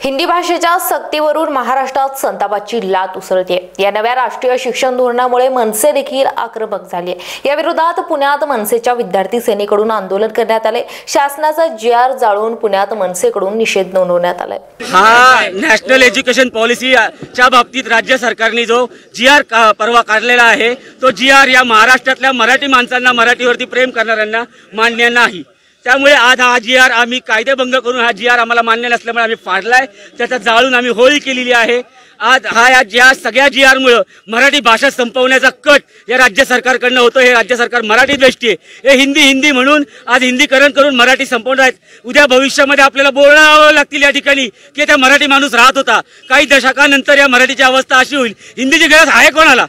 हिंदी भाषेच्या सक्तीवरून महाराष्ट्रात संतापाची लाट उसळते। या नव्या राष्ट्रीय शिक्षण धोरणामुळे मनसे देखील आक्रमक झाली आहे। या विरोधात पुण्यात मनसेच्या विद्यार्थी सेनेकडून आंदोलन करण्यात आले। शासनाचा जीआर जाळून पुण्यात मनसेकडून निषेध नोंदवण्यात आलाय। हा नॅशनल एज्युकेशन पॉलिसीच्या बाबतीत राज्य सरकारने जो जीआर परवा काढलेला आहे तो जीआर या महाराष्ट्रातल्या मराठी माणसांना, मराठीवरती प्रेम करणाऱ्यांना मान्य नाही। त्यामुळे आज हा जीआर आम्ही कायदेभंग करून हा जीआर आम्हाला मान्य नसल्यामुळे आम्ही फाडलाय, त्याचा जाळून आम्ही होळी केलेली आहे। आज या सगळ्या जीआरमुळे मराठी भाषा संपवण्याचा कट या राज्य सरकारकडनं होतो। हे राज्य सरकार मराठी द्वेष्टी आहे। हे हिंदी म्हणून आज हिंदीकरण करून मराठी संपवणार आहेत। उद्या भविष्यामध्ये आपल्याला बोलावं लागतील या ठिकाणी की त्या मराठी माणूस राहत होता। काही दशकानंतर या मराठीची अवस्था अशी होईल, हिंदीची गरज आहे कोणाला?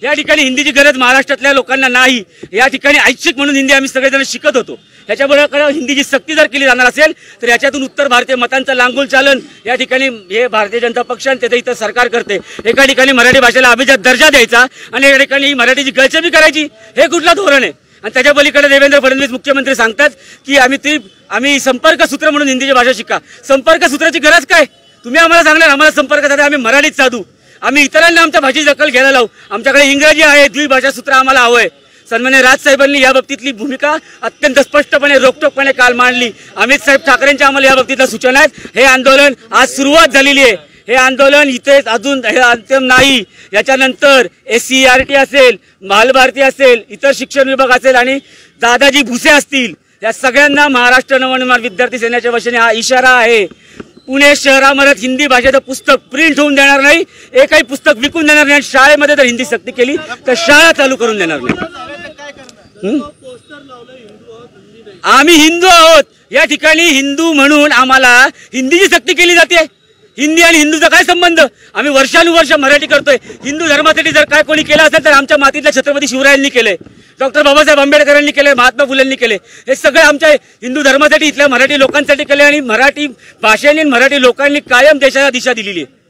या ठिकाणी हिंदीची गरज महाराष्ट्रातल्या लोकांना नाही। या ठिकाणी ऐच्छिक म्हणून हिंदी आम्ही सगळेजण शिकत होतो। याच्याबरोबर हिंदीची सक्ती जर केली जाणार असेल तर याच्यातून उत्तर भारतीय मतांचं लांगुल चालन या ठिकाणी हे भारतीय जनता पक्ष आणि त्याचं इथं सरकार करते। एका ठिकाणी मराठी भाषेला अभिजात दर्जा द्यायचा आणि एका ठिकाणी मराठीची गळचेपी करायची, हे कुठलं धोरण आहे? आणि त्याच्या पलीकडे देवेंद्र फडणवीस मुख्यमंत्री सांगतात की आम्ही संपर्क सूत्र म्हणून हिंदीची भाषा शिका। संपर्क सूत्राची गरज काय? तुम्ही आम्हाला सांगणार आम्हाला संपर्क साधा, आम्ही मराठीत साधू, आम्ही इतरांना आमच्या भाषेची दखल घ्यायला लावू। आमच्याकडे इंग्रजी आहे, द्विभाषा सूत्र आम्हाला हवंय। सन्मान्य राजसाहेबांनी या बाबतीतली भूमिका अत्यंत स्पष्टपणे रोखठोकपणे काल मांडली। अमित साहेब ठाकरेंच्या आम्हाला या बाबतीतल्या सूचना आहेत। हे आंदोलन आज सुरुवात झालेली आहे। हे आंदोलन इथे अजून हे अंतिम नाही। याच्यानंतर SCERT असेल, बालभारती असेल, इतर शिक्षण विभाग असेल आणि दादाजी भुसे असतील, या सगळ्यांना महाराष्ट्र नवनिर्माण विद्यार्थी सेनेच्या वतीने हा इशारा आहे। पुणे शहरामध्ये हिंदी भाषेचं पुस्तक प्रिंट होऊन देणार नाही, एकही पुस्तक विकून देणार नाही। शाळेमध्ये जर हिंदी सक्ती केली तर शाळा चालू करून देणार नाही। आम्ही हिंदू आहोत, या ठिकाणी हिंदू म्हणून आम्हाला हिंदीची सक्ती केली जाते। हिंदी आणि हिंदूचा काय संबंध? आम्ही वर्षानुवर्ष मराठी करतोय। हिंदू धर्मासाठी जर काय कोणी केलं असेल तर आमच्या मातीतल्या छत्रपती शिवरायांनी केलंय, डॉक्टर बाबासाहेब आंबेडकरांनी केले, महात्मा फुलेंनी केले। हे सगळे आमच्या हिंदू धर्मासाठी, इथल्या मराठी लोकांसाठी केले आणि मराठी भाषेने मराठी लोकांनी कायम देशाला दिशा दिलेली आहे।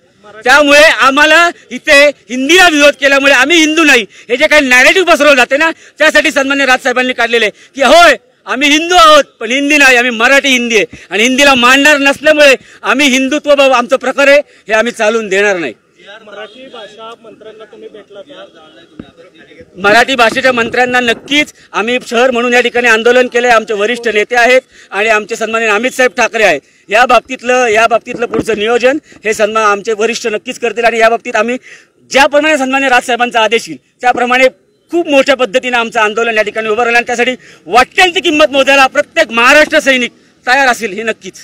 त्यामुळे आम्हाला इथे हिंदीला विरोध केल्यामुळे आम्ही हिंदू नाही हे जे काही नॅरेटिव्ह पसरवलं जाते ना, त्यासाठी सन्मान्य राजसाहेबांनी काढलेले की होय आम्ही हिंदू आहोत पण हिंदी नाही, आम्ही मराठी हिंदी आहे आणि हिंदीला मानणार नसल्यामुळे आम्ही हिंदुत्व आमचं प्रकार आहे हे आम्ही चालून देणार नाही। मराठी भाषा मंत्र्यांना तुम्ही भेटला का? मराठी भाषेच्या मंत्र्यांना नक्कीच आम्ही शहर म्हणून या ठिकाणी आंदोलन केले। आमचे वरिष्ठ नेते आहेत आणि आमचे सन्माननीय अमित साहेब ठाकरे आहेत। या बाबतीतलं पुढचं नियोजन हे आमचे वरिष्ठ नक्कीच करतील आणि या बाबतीत आम्ही ज्याप्रमाणे सन्माननीय राजसाहेबांचा आदेश येईल त्याप्रमाणे खूप मोठ्या पद्धतीने आमचं आंदोलन या ठिकाणी उभं राहिलं आणि त्यासाठी वाटेल ती किंमत मोजायला प्रत्येक महाराष्ट्र सैनिक तयार असेल हे नक्कीच।